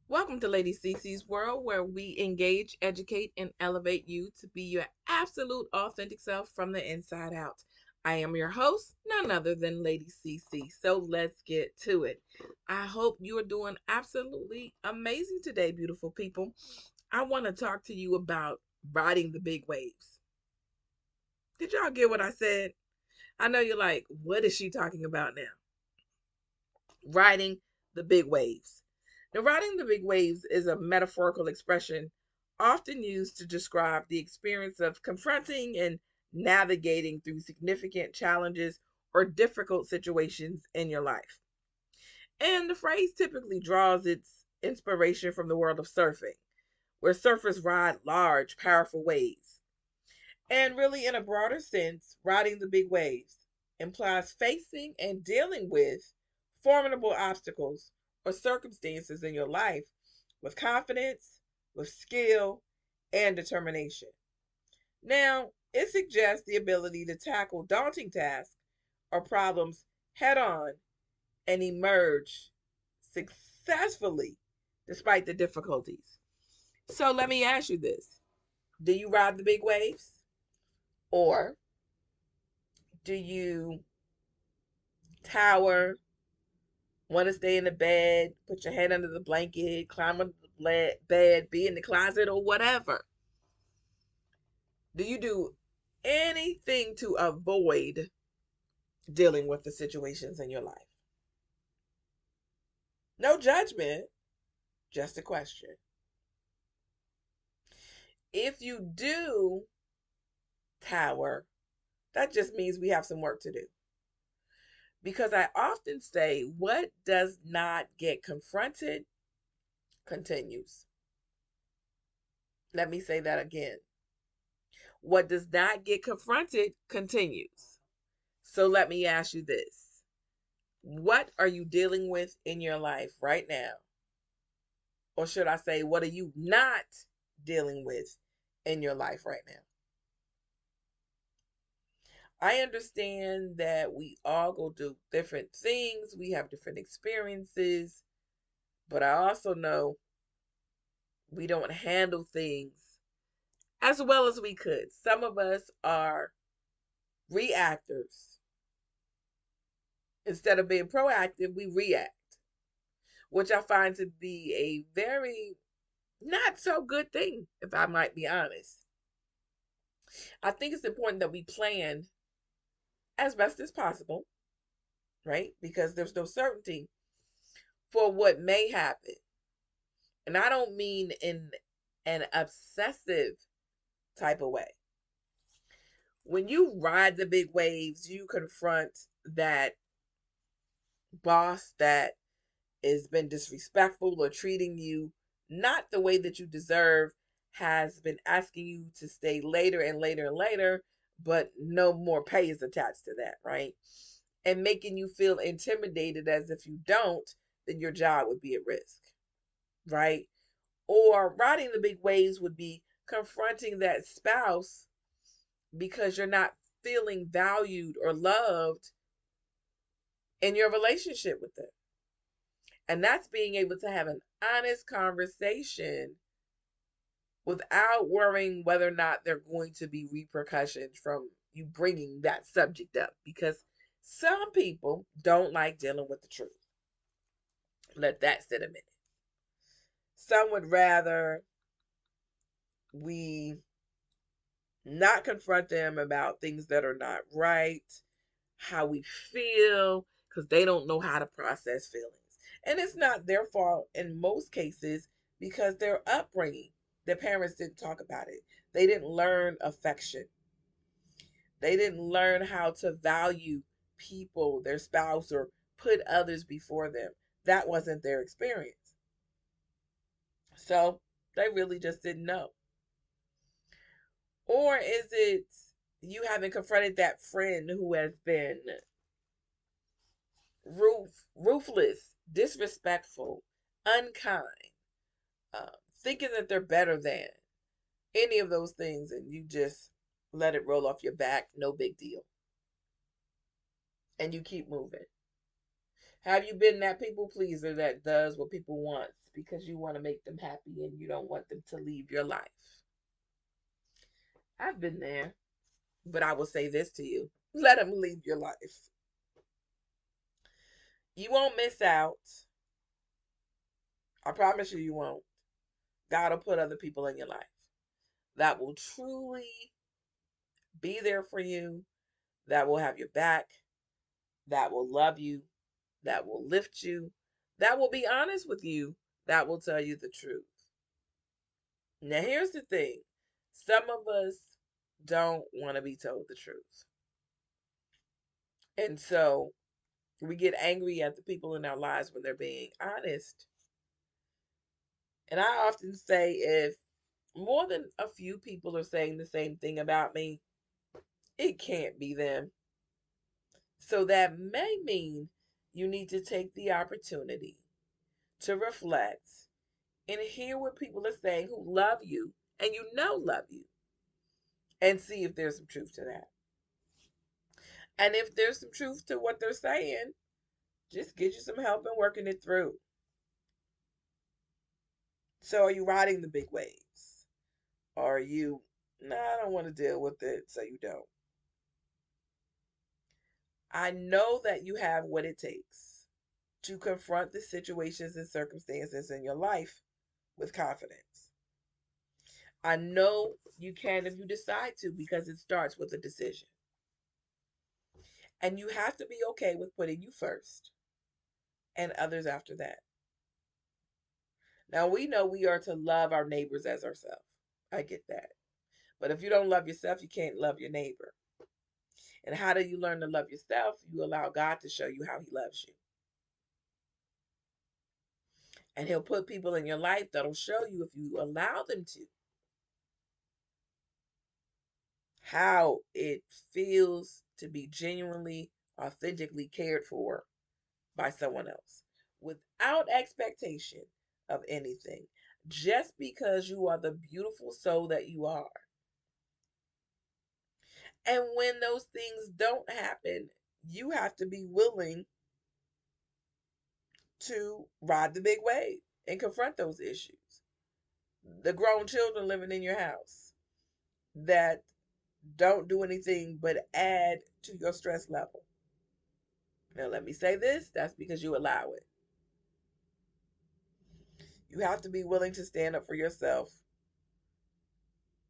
Welcome to Lady Cece's World, where we engage, educate, and elevate you to be your absolute authentic self from the inside out. I am your host, none other than Lady Cee Cee. So let's get to it. I hope you are doing absolutely amazing today, beautiful people. I want to talk to you about riding the big waves. Did y'all get what I said? I know you're like, what is she talking about now? Riding the big waves. Now, riding the big waves is a metaphorical expression often used to describe the experience of confronting and navigating through significant challenges or difficult situations in your life. And the phrase typically draws its inspiration from the world of surfing, where surfers ride large, powerful waves. And really, in a broader sense, riding the big waves implies facing and dealing with formidable obstacles or circumstances in your life with confidence, with skill, and determination. Now, it suggests the ability to tackle daunting tasks or problems head on and emerge successfully despite the difficulties. So, let me ask you this: do you ride the big waves? Or do you tower, want to stay in the bed, put your head under the blanket, climb under the bed, be in the closet, or whatever? Do you do anything to avoid dealing with the situations in your life? No judgment, just a question. If you do tower, that just means we have some work to do. Because I often say, what does not get confronted continues. Let me say that again. What does not get confronted continues. So let me ask you this: what are you dealing with in your life right now? Or should I say, what are you not dealing with in your life right now? I understand that we all go do different things, we have different experiences, but I also know we don't handle things as well as we could. Some of us are reactors. Instead of being proactive, we react, which I find to be a very not so good thing, if I might be honest. I think it's important that we plan as best as possible, right? Because there's no certainty for what may happen. And I don't mean in an obsessive type of way. When you ride the big waves, you confront that boss that has been disrespectful or treating you not the way that you deserve, has been asking you to stay later and later and later, but no more pay is attached to that, right? And making you feel intimidated as if you don't, then your job would be at risk, right? Or riding the big waves would be confronting that spouse because you're not feeling valued or loved in your relationship with them. And that's being able to have an honest conversation without worrying whether or not there are going to be repercussions from you bringing that subject up. Because some people don't like dealing with the truth. Let that sit a minute. Some would rather we not confront them about things that are not right, how we feel, because they don't know how to process feelings. And it's not their fault in most cases because their upbringing, their parents didn't talk about it. They didn't learn affection. They didn't learn how to value people, their spouse, or put others before them. That wasn't their experience. So they really just didn't know. Or is it you haven't confronted that friend who has been ruthless, disrespectful, unkind, thinking that they're better than any of those things, and you just let it roll off your back, no big deal, and you keep moving? Have you been that people pleaser that does what people want because you want to make them happy and you don't want them to leave your life? I've been there, but I will say this to you: let them leave your life. You won't miss out. I promise you, you won't. God will put other people in your life that will truly be there for you, that will have your back, that will love you, that will lift you, that will be honest with you, that will tell you the truth. Now, here's the thing: some of us don't want to be told the truth. And so we get angry at the people in our lives when they're being honest. And I often say, if more than a few people are saying the same thing about me, it can't be them. So that may mean you need to take the opportunity to reflect and hear what people are saying who love you and you know love you, and see if there's some truth to that. And if there's some truth to what they're saying, just get you some help in working it through. So are you riding the big waves? Or are you, nah, I don't want to deal with it, so you don't? I know that you have what it takes to confront the situations and circumstances in your life with confidence. I know you can if you decide to, because it starts with a decision. And you have to be okay with putting you first and others after that. Now, we know we are to love our neighbors as ourselves. I get that. But if you don't love yourself, you can't love your neighbor. And how do you learn to love yourself? You allow God to show you how He loves you. And He'll put people in your life that'll show you, if you allow them to, how it feels to be genuinely, authentically cared for by someone else without expectation of anything, just because you are the beautiful soul that you are. And when those things don't happen, you have to be willing to ride the big wave and confront those issues. The grown children living in your house that don't do anything but add to your stress level. Now, let me say this: that's because you allow it. You have to be willing to stand up for yourself,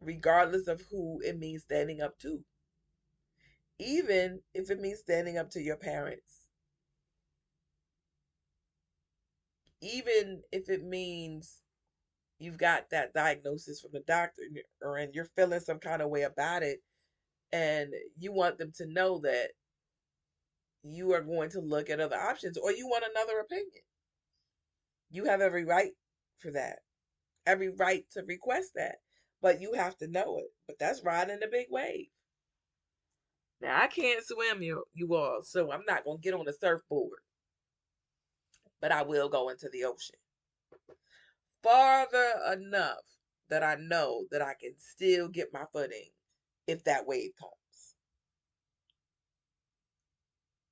regardless of who it means standing up to. Even if it means standing up to your parents, even if it means you've got that diagnosis from the doctor and you're feeling some kind of way about it, and you want them to know that you are going to look at other options, or you want another opinion. You have every right for that, every right to request that, but you have to know it. But that's riding the big wave. Now, I can't swim, you all, so I'm not going to get on a surfboard, but I will go into the ocean farther enough that I know that I can still get my footing if that wave comes.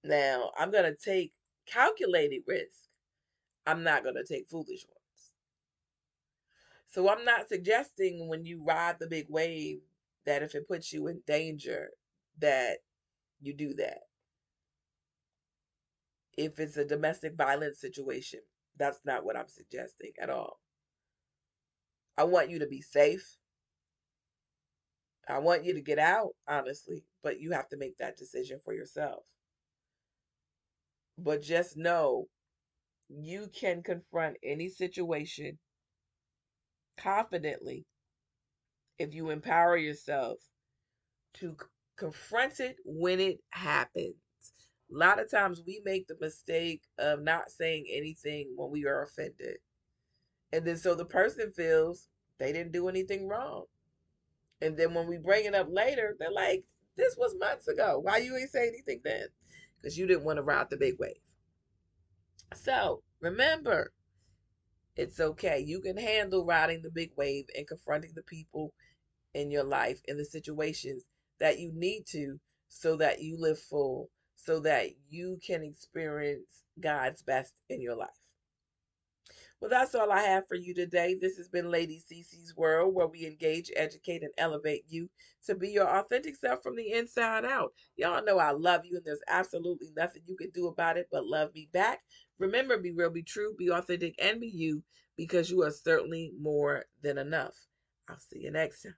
Now, I'm going to take calculated risk. I'm not going to take foolish ones. So I'm not suggesting when you ride the big wave that if it puts you in danger, that you do that. If it's a domestic violence situation, that's not what I'm suggesting at all. I want you to be safe. I want you to get out, honestly, but you have to make that decision for yourself. But just know you can confront any situation confidently if you empower yourself to confront it when it happens. A lot of times we make the mistake of not saying anything when we are offended. And then so the person feels they didn't do anything wrong. And then when we bring it up later, they're like, this was months ago. Why you ain't say anything then? Because you didn't want to ride the big wave. So remember, it's okay. You can handle riding the big wave and confronting the people in your life in the situations that you need to, so that you live full, so that you can experience God's best in your life. Well, that's all I have for you today. This has been Lady Cece's World, where we engage, educate, and elevate you to be your authentic self from the inside out. Y'all know I love you, and there's absolutely nothing you can do about it but love me back. Remember, be real, be true, be authentic, and be you, because you are certainly more than enough. I'll see you next time.